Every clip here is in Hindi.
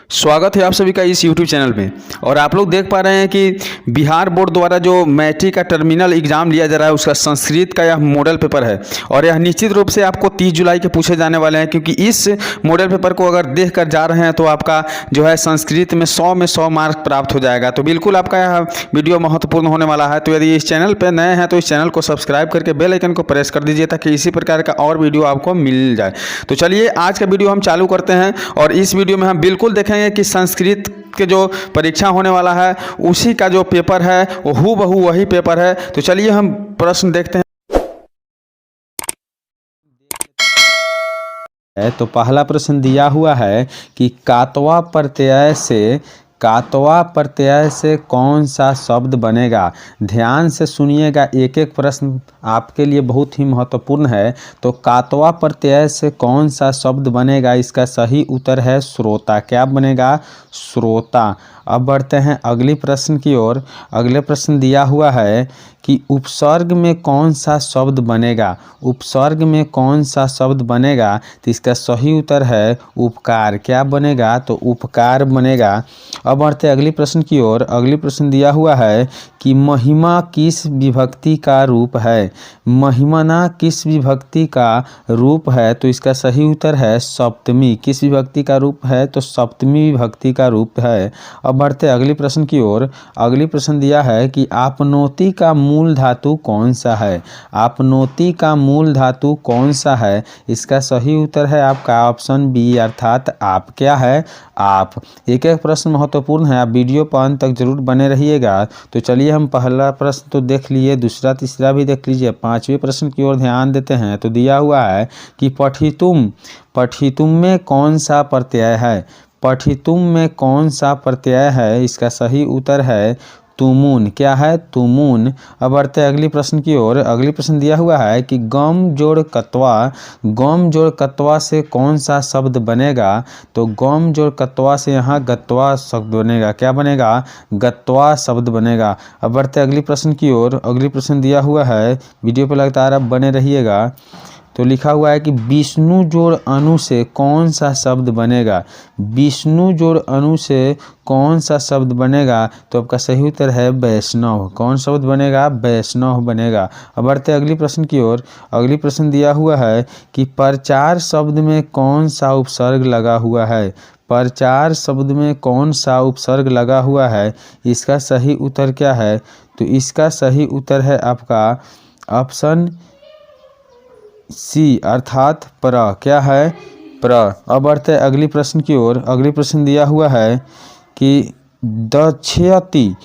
स्वागत है आप सभी का इस YouTube चैनल में। और आप लोग देख पा रहे हैं कि बिहार बोर्ड द्वारा जो मैट्रिक का टर्मिनल एग्जाम लिया जा रहा है उसका संस्कृत का यह मॉडल पेपर है। और यह निश्चित रूप से आपको 30 जुलाई के पूछे जाने वाले हैं, क्योंकि इस मॉडल पेपर को अगर देख कर जा रहे हैं तो आपका जो है संस्कृत में 100 में 100 मार्क प्राप्त हो जाएगा। तो बिल्कुल आपका यह वीडियो महत्वपूर्ण होने वाला है। तो यदि इस चैनल पर नए हैं तो इस चैनल को सब्सक्राइब करके बेल आइकन को प्रेस कर दीजिए ताकि इसी प्रकार का और वीडियो आपको मिल जाए। तो चलिए आज का वीडियो हम चालू करते हैं। और इस वीडियो में हम बिल्कुल देखेंगे कि संस्कृत के जो परीक्षा होने वाला है उसी का जो पेपर है वो हूबहू वही पेपर है। तो चलिए हम प्रश्न देखते हैं। तो पहला प्रश्न दिया हुआ है कि कातवा प्रत्यय से कौन सा शब्द बनेगा। ध्यान से सुनिएगा, एक एक प्रश्न आपके लिए बहुत ही महत्वपूर्ण है। तो कातवा प्रत्यय से कौन सा शब्द बनेगा, इसका सही उत्तर है श्रोता। क्या बनेगा? श्रोता। अब बढ़ते हैं अगली प्रश्न की ओर। अगले प्रश्न दिया हुआ है कि उपसर्ग में कौन सा शब्द बनेगा। उपसर्ग में कौन सा शब्द बनेगा, तो इसका सही उत्तर है उपकार। क्या बनेगा? तो उपकार बनेगा। अब बढ़ते अगली प्रश्न की ओर। अगली प्रश्न दिया हुआ है कि महिमा किस विभक्ति का रूप है। महिमना किस विभक्ति का रूप है, तो इसका सही उत्तर है सप्तमी। किस विभक्ति का रूप है, तो सप्तमी विभक्ति का रूप है। अब बढ़ते अगली प्रश्न की ओर। अगली प्रश्न दिया है कि आपनोति का मूल धातु कौन सा है। आपनोति का मूल धातु कौन सा है, इसका सही उत्तर है आपका ऑप्शन बी, अर्थात आप। क्या है? आप। एक एक प्रश्न महत्वपूर्ण है, आप वीडियो पर अंत तक जरूर बने रहिएगा। तो चलिए हम पहला प्रश्न तो देख लिए, दूसरा तीसरा भी देख लीजिए। पांचवें प्रश्न की ओर ध्यान देते हैं। तो दिया हुआ है कि पठितुम में कौन सा प्रत्यय है। पठितुम में कौन सा प्रत्यय है, इसका सही उत्तर है तुमुन। क्या है? तुमुन। अब बढ़ते अगली प्रश्न की ओर। अगली प्रश्न दिया हुआ है कि गम जोड़ कत्वा से कौन सा शब्द बनेगा। तो गम जोड़ कत्वा से यहाँ गत्वा शब्द बनेगा। क्या बनेगा? गत्वा शब्द बनेगा। अब बढ़ते अगली प्रश्न की ओर। अगली प्रश्न दिया हुआ है, वीडियो पर लगातार आप बने रहिएगा। तो लिखा हुआ है कि विष्णु जोड़ अनु से कौन सा शब्द बनेगा। विष्णु जोड़ अनु से कौन सा शब्द बनेगा, तो आपका सही उत्तर है वैष्णव। कौन शब्द बनेगा? वैष्णव बनेगा। अब बढ़ते अगली प्रश्न की ओर। अगली प्रश्न दिया हुआ है कि प्रचार शब्द में कौन सा उपसर्ग लगा हुआ है। प्रचार शब्द में कौन सा उपसर्ग लगा हुआ है, इसका सही उत्तर क्या है, तो इसका सही उत्तर है आपका ऑप्शन सी, अर्थात प्र। क्या है? प्र। अब बढ़ते अगली प्रश्न की ओर। अगली प्रश्न दिया हुआ है कि दृश्यति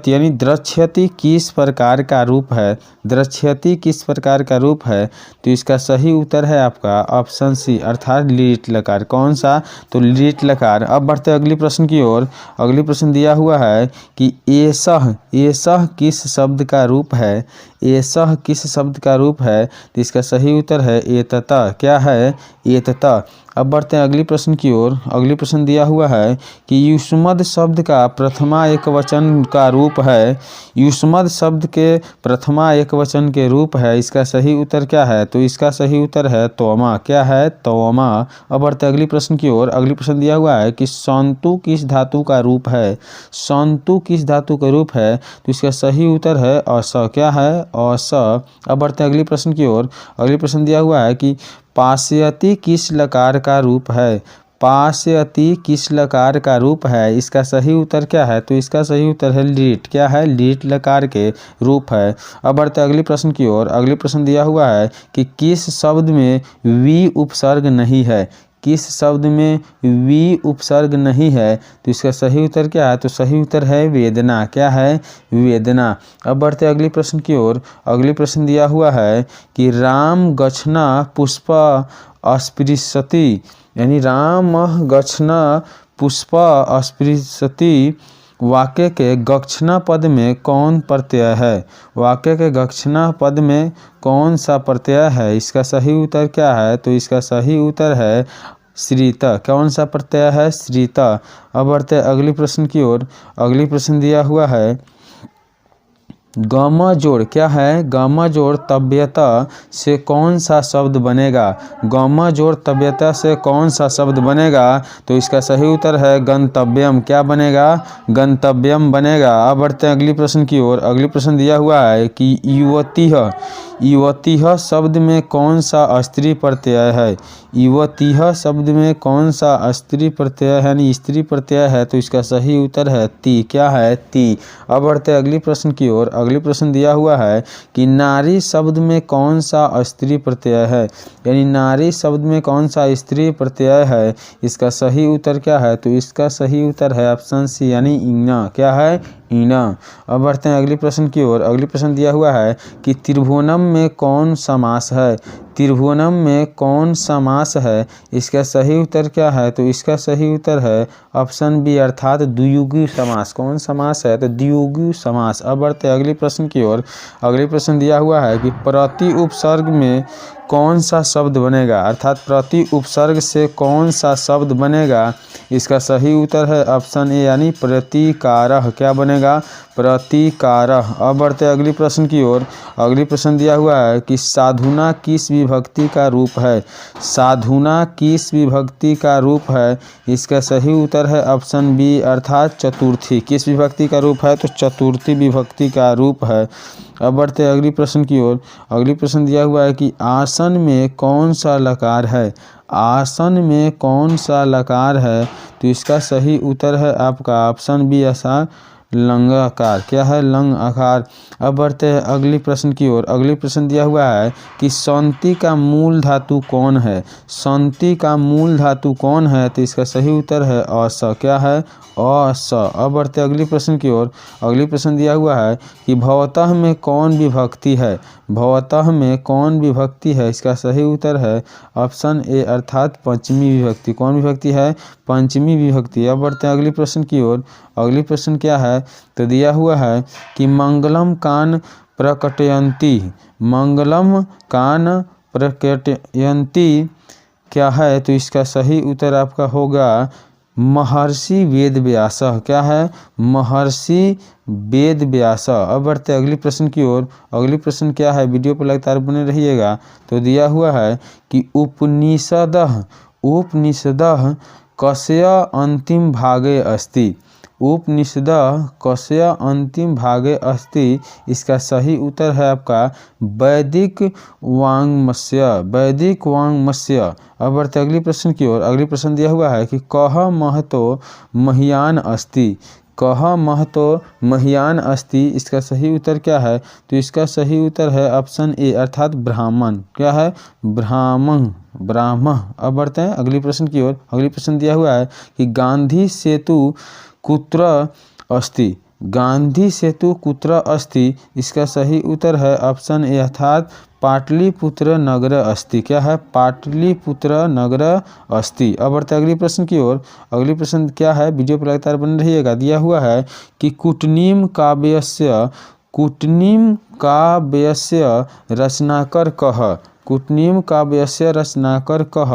यानी दृश्यति किस प्रकार का रूप है। दृश्यति किस प्रकार का रूप है, तो इसका सही उत्तर है आपका ऑप्शन सी, अर्थात लीट लकार। कौन सा? तो लीट लकार। अब बढ़ते अगली प्रश्न की ओर। अगली प्रश्न दिया हुआ है कि एसह किस शब्द का रूप है। एसह किस शब्द का रूप है, तो इसका सही उत्तर है एतता। क्या है? एतता। अब बढ़ते हैं अगली प्रश्न की ओर। अगली प्रश्न दिया हुआ है कि युष्मद शब्द का प्रथमा एकवचन का रूप है। युष्मद शब्द के प्रथमा एकवचन के रूप है, इसका सही उत्तर क्या है, तो इसका सही उत्तर है तोमा। क्या है? तोमा। अब बढ़ते अगली प्रश्न की ओर। अगली प्रश्न दिया हुआ है कि संतु किस धातु का रूप है। संतु किस धातु का रूप है, तो इसका सही उत्तर है अस। क्या है? अस। अब बढ़ते अगली प्रश्न की ओर। अगली प्रश्न दिया हुआ है कि पास्यति किस लकार का रूप है। पास्यति किस लकार का रूप है, इसका सही उत्तर क्या है, तो इसका सही उत्तर है लीट। क्या है? लीट लकार के रूप है। अब बढ़ते अगली प्रश्न की ओर। अगली प्रश्न दिया हुआ है कि किस शब्द में वी उपसर्ग नहीं है। किस शब्द में वी उपसर्ग नहीं है, तो इसका सही उत्तर क्या है, तो सही उत्तर है वेदना। क्या है? वेदना। अब बढ़ते अगली प्रश्न की ओर। अगली प्रश्न दिया हुआ है कि राम गच्छना पुष्प अस्पृशति यानी राम गच्छना पुष्प अस्पृशति वाक्य के गक्षना पद में कौन प्रत्यय है। वाक्य के गक्षना पद में कौन सा प्रत्यय है, इसका सही उत्तर क्या है, तो इसका सही उत्तर है श्रीता। कौन सा प्रत्यय है? श्रीता। अब बढ़ते अगली प्रश्न की ओर। अगली प्रश्न दिया हुआ है गामा जोड़ क्या है? गामा जोड़ तव्यता से कौन सा शब्द बनेगा? गामा जोड़ तव्यता से कौन सा शब्द बनेगा? तो इसका सही उत्तर है गंतव्यम। क्या बनेगा? गंतव्यम बनेगा। अब बढ़ते हैं अगली प्रश्न की ओर। अगली प्रश्न दिया हुआ है कि युवतिह, युवतिह शब्द में कौन सा स्त्री प्रत्यय है? युवतिह शब्द में कौन सा स्त्री प्रत्यय है यानी स्त्री प्रत्यय है? तो इसका सही उत्तर है ती। क्या है? ती। अब बढ़ते हैं अगली प्रश्न की ओर। अगली प्रश्न दिया हुआ है कि नारी शब्द में कौन सा स्त्री प्रत्यय है? यानी नारी शब्द में कौन सा स्त्री प्रत्यय है? इसका सही उत्तर क्या है? तो इसका सही उत्तर है ऑप्शन सी यानी ईना। क्या है? ईना। अब बढ़ते हैं अगली प्रश्न की ओर। अगली प्रश्न दिया हुआ है कि त्रिभुवनम में कौन समास है? त्रिभुवनम में कौन समास है? इसका सही उत्तर क्या है? तो इसका सही उत्तर है ऑप्शन बी अर्थात द्वियुगी समास। कौन समास है? तो द्वियुगी समास। अब बढ़ते हैं अगली प्रश्न की ओर। अगली प्रश्न दिया हुआ है कि प्रति उपसर्ग में कौन सा शब्द बनेगा? अर्थात प्रति उपसर्ग से कौन सा शब्द बनेगा? इसका सही उत्तर है ऑप्शन ए यानी प्रतिकारः। क्या बनेगा? प्रतिकारः। अब बढ़ते हैं अगली प्रश्न की ओर। अगली प्रश्न दिया हुआ है कि साधुना किस विभक्ति का रूप है? साधुना किस विभक्ति का रूप है? इसका सही उत्तर है ऑप्शन बी अर्थात चतुर्थी। किस विभक्ति का रूप है? तो चतुर्थी विभक्ति का रूप है। अब बढ़ते हैं अगली प्रश्न की ओर। अगली प्रश्न दिया हुआ है कि आसन में कौन सा लकार है? आसन में कौन सा लकार है? तो इसका सही उत्तर है आपका ऑप्शन बी ऐसा लंग आकार। क्या है? लंग आकार। अब बढ़ते हैं अगली प्रश्न की ओर। अगली प्रश्न दिया हुआ है कि संति का मूल धातु कौन है? संति का मूल धातु कौन है? तो इसका सही उत्तर है अस। क्या है? अस। अब बढ़ते अगली प्रश्न की ओर। अगली प्रश्न दिया हुआ है कि भवतः में कौन विभक्ति है? भवतः में कौन विभक्ति है? इसका सही उत्तर है ऑप्शन ए अर्थात पंचमी विभक्ति। कौन विभक्ति है? पंचमी विभक्ति। अब बढ़ते हैं अगली प्रश्न की ओर। अगली प्रश्न क्या है? तो दिया हुआ है कि मंगलम कान प्रकटयन्ति। मंगलम कान प्रकटयन्ति क्या है? तो इसका सही उत्तर आपका होगा महर्षि वेदव्यास। क्या है? महर्षि वेदव्यास। अब बढ़ते अगली प्रश्न की ओर। अगली प्रश्न क्या है? वीडियो पर लगातार बने रहिएगा। तो दिया हुआ है कि उपनिषदः, उपनिषदः कस्य अंतिम भागे अस्ति? उपनिषदः कस्य अंतिम भागे अस्ति? इसका सही उत्तर है आपका वैदिक वाङ्मस्य। वैदिक वाङ्मस्य। अब बढ़ते अगली प्रश्न की ओर। अगली प्रश्न दिया हुआ है कि कः महतो मह्यान अस्ति? कः महतो मह्यान अस्ति? इसका सही उत्तर क्या है? तो इसका सही उत्तर है ऑप्शन ए अर्थात ब्राह्मण। क्या है? ब्राह्मण, ब्राह्मण। अब बढ़ते हैं अगली प्रश्न की ओर। अगली प्रश्न दिया हुआ है कि गांधी सेतु कुत्र अस्ति? गांधी सेतु कुत्र अस्ति? इसका सही उत्तर है ऑप्शन ए अर्थात पाटलिपुत्र नगर अस्ति। क्या है? पाटलिपुत्र नगर अस्ति। अब बढ़ते अगली प्रश्न की ओर। अगली प्रश्न क्या है? वीडियो पर लगातार बने रहिएगा। दिया हुआ है कि कुटनीम काव्यस्य, कुटनीम काव्यस्य रचनाकर कः? कुटनीम काव्यस्य रचनाकर कः?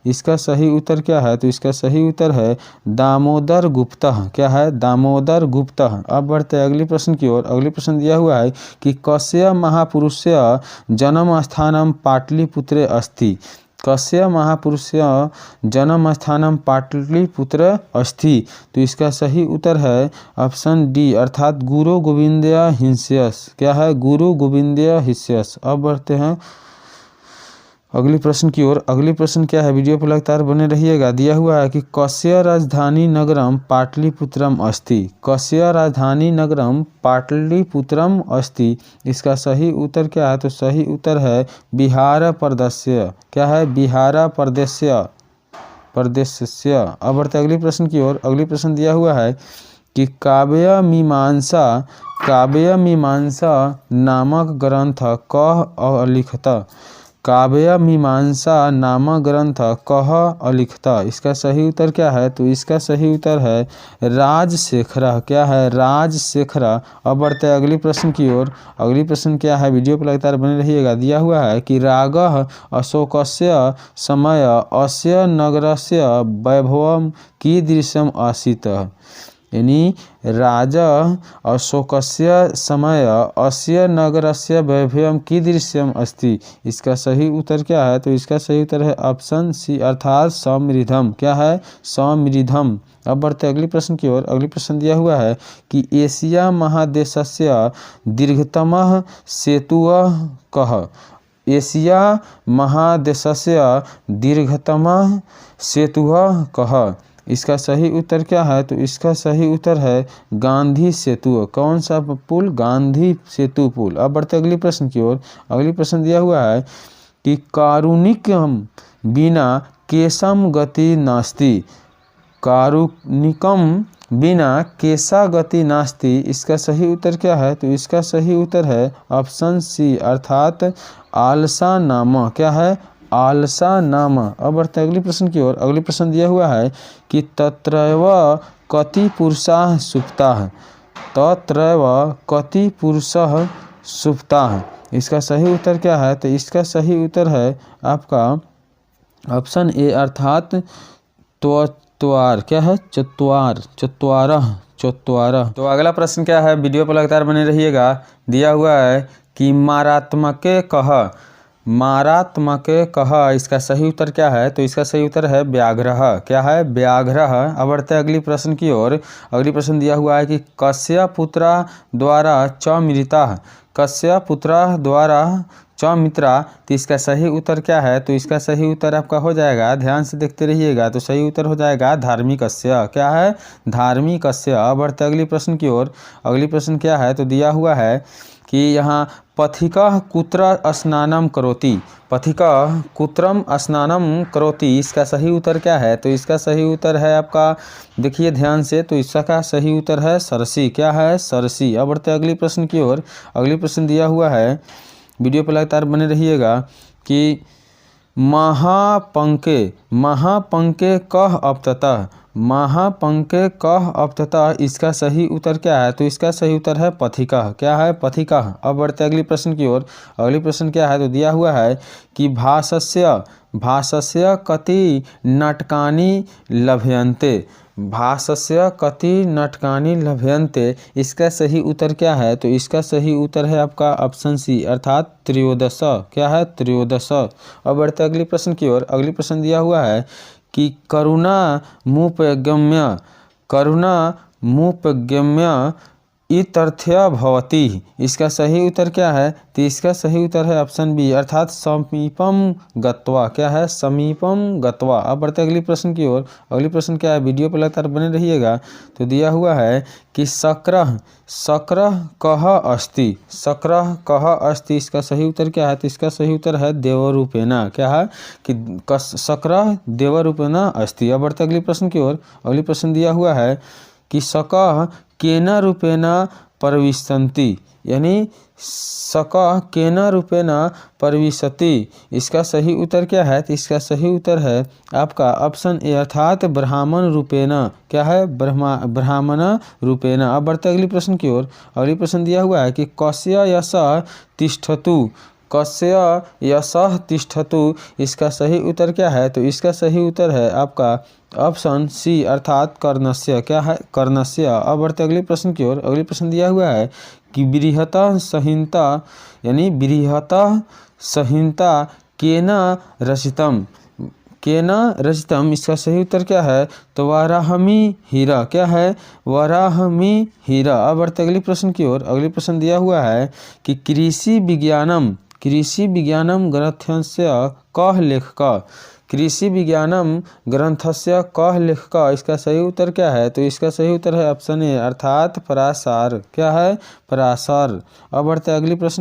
इसका सही उत्तर क्या है? तो इसका सही उत्तर है दामोदर गुप्तः। क्या है? दामोदर गुप्तः। अब बढ़ते हैं अगली प्रश्न की ओर। अगली प्रश्न दिया हुआ है कि कस्य महापुरुषस्य जन्म स्थानम पाटलिपुत्रे अस्ति? कस्य महापुरुषस्य जन्म स्थानम पाटलिपुत्र अस्ति? तो इसका सही उत्तर है ऑप्शन डी अर्थात गुरु गोविंदय हिंस्यस। क्या है? गुरु गोविंदय हिंस्यस। अब बढ़ते हैं अगली प्रश्न की ओर। अगली प्रश्न क्या है? वीडियो पर लगातार बने रहिएगा। दिया हुआ है कि कस्य राजधानी नगरम पाटलिपुत्रम अस्ति? कस्य राजधानी नगरम पाटलिपुत्रम अस्ति? इसका सही उत्तर क्या है? तो सही उत्तर है बिहार प्रदेशस्य। क्या है? बिहार प्रदेशस्य, प्रदेशस्य। अब बढ़ते अगली प्रश्न की ओर। अगली प्रश्न दिया हुआ है कि काव्य मीमांसा, काव्य मीमांसा नामक ग्रंथ कः अलिखत? काव्य मीमांसा नामक ग्रंथ कः अलिखत? इसका सही उत्तर क्या है? तो इसका सही उत्तर है राजशेखर। क्या है? राजशेखर। अब बढ़ते हैं अगली प्रश्न की ओर। अगली प्रश्न क्या है? वीडियो पर लगातार बने रहिएगा। दिया हुआ है कि रागः अशोकस्य समय अस्य नगरस्य वैभवं कीदृशम् आसीत्? यानी राजा अशोकस्य समय अस्य नगरस्य वैभवम कीदृश्यम अस्ति। इसका सही उत्तर क्या है, तो इसका सही उत्तर है ऑप्शन सी अर्थात समृद्धम। क्या है, समृद्धम। अब बढ़ते अगले प्रश्न की ओर। अगले प्रश्न दिया हुआ है कि एशिया महादेशस्य दीर्घतमः सेतुः कः। एशिया महादेशस्य दीर्घतमः सेतुः कः। इसका सही उत्तर क्या है, तो इसका सही उत्तर है गांधी सेतु। कौन सा पुल, गांधी सेतु पुल। अब बढ़ते अगले प्रश्न की ओर। अगले प्रश्न दिया हुआ है कि कारुणिकम बिना केशम गति नास्ति। कारुणिकम बिना केशा गति नास्ति। इसका सही उत्तर क्या है, तो इसका सही उत्तर है ऑप्शन सी अर्थात आलसा नाम। क्या है, आलसा नाम। अब बढ़ते अगले प्रश्न की ओर। अगले प्रश्न दिया हुआ है कि तत्रैव कति पुरुषाः सुप्ताः। तत्रैव कति पुरुषाः सुप्ताः। इसका सही उत्तर क्या है, तो इसका सही उत्तर है आपका ऑप्शन ए अर्थात चत्वार। क्या है, चत्वार, चत्वारः, चत्वारः। तो अगला प्रश्न क्या है, वीडियो पर लगातार बने रहिएगा। दिया हुआ है कि मारात्मके कः। मारात्मके कः। इसका सही उत्तर क्या है, तो इसका सही उत्तर है व्याघ्रः। क्या है, व्याघ्रः। अब बढ़ते अगली प्रश्न की ओर। अगली प्रश्न दिया हुआ है कि कस्य पुत्रा द्वारा च मृता। कस्य पुत्रा द्वारा च मित्रा। तो इसका सही उत्तर क्या है, तो इसका सही उत्तर आपका हो जाएगा, ध्यान से देखते रहिएगा, तो सही उत्तर हो जाएगा धार्मिकस्य। क्या है, धार्मिकस्य। अब बढ़ते अगली प्रश्न की ओर। अगली प्रश्न क्या है, तो दिया हुआ है कि यहाँ पथिकः कुत्र स्नानम करोति। पथिकः कुत्रम स्नानम करोति। इसका सही उत्तर क्या है, तो इसका सही उत्तर है आपका, देखिए ध्यान से, तो इसका सही उत्तर है सरसी। क्या है, सरसी। अब बढ़ते अगली प्रश्न की ओर। अगली प्रश्न दिया हुआ है, वीडियो पर लगातार बने रहिएगा, कि महापंके। महापंके कः अपततः। महापंके कः अपततः। इसका सही उत्तर क्या है, तो इसका सही उत्तर है पथिकः। क्या है, पथिकः। अब बढ़ते अगली प्रश्न की ओर। अगली प्रश्न क्या है, तो दिया हुआ है कि भासस्य। भासस्य कति नाटकानि लभ्यन्ते। भासस्य कति नाटकानि लभ्यन्ते। इसका सही उत्तर क्या है, तो इसका सही उत्तर है आपका ऑप्शन सी अर्थात त्रयोदश। क्या है, त्रयोदश। अब बढ़ते अगले प्रश्न की ओर। अगली प्रश्न दिया हुआ है कि करुणा मुपगम्य। करुणा मुपगम्य इत्यर्थ्य भवति। इसका सही उत्तर क्या है, तो इसका सही उत्तर है ऑप्शन बी अर्थात समीपम गत्वा। क्या है, समीपम गत्वा। अब बढ़ते अगली प्रश्न की ओर। अगली प्रश्न क्या है, वीडियो पर लगातार बने रहिएगा। तो दिया हुआ है कि शक्रः। शक्रः कः अस्ति। शक्रः कः अस्ति। इसका सही उत्तर क्या है, तो इसका सही उत्तर है देवरूपेण। क्या है, कि शक्रः देवरूपेण अस्ति। अब बढ़ते अगली प्रश्न की ओर। अगली प्रश्न दिया हुआ है कि शकः केन रूपेण प्रविशन्ति। यानी शकः केन रूपेण प्रविशति। इसका सही उत्तर क्या है, तो इसका सही उत्तर है आपका ऑप्शन ए अर्थात ब्राह्मण रूपेण। क्या है, ब्राह्मण रूपेण। अब बढ़ते अगली प्रश्न की ओर। अगली प्रश्न दिया हुआ है कि कस्य यशः तिष्ठतु। कस्य यशः तिष्ठतु। इसका सही उत्तर क्या है, तो इसका सही उत्तर है आपका ऑप्शन सी अर्थात कर्णस्य। क्या है, कर्णस्य। अब बढ़ते अगले प्रश्न की ओर। अगले प्रश्न दिया हुआ है कि बृहतः संहिता। यानी बृहतः संहिता केन रचितम। केन रचितम। इसका सही उत्तर क्या है, तो वराहमि हीरा। क्या है, वराहमि हीरा। अब बढ़ते अगले प्रश्न की ओर। अगले प्रश्न दिया हुआ है कि कृषि विज्ञानम। कृषि विज्ञानम ग्रंथस्य कः लेखकः। कृषि विज्ञानम ग्रंथस्य कः लेखकः। इसका सही उत्तर क्या है, तो इसका सही उत्तर है ऑप्शन ए अर्थात पराशर। क्या है, पराशर। अब बढ़ते अगली प्रश्न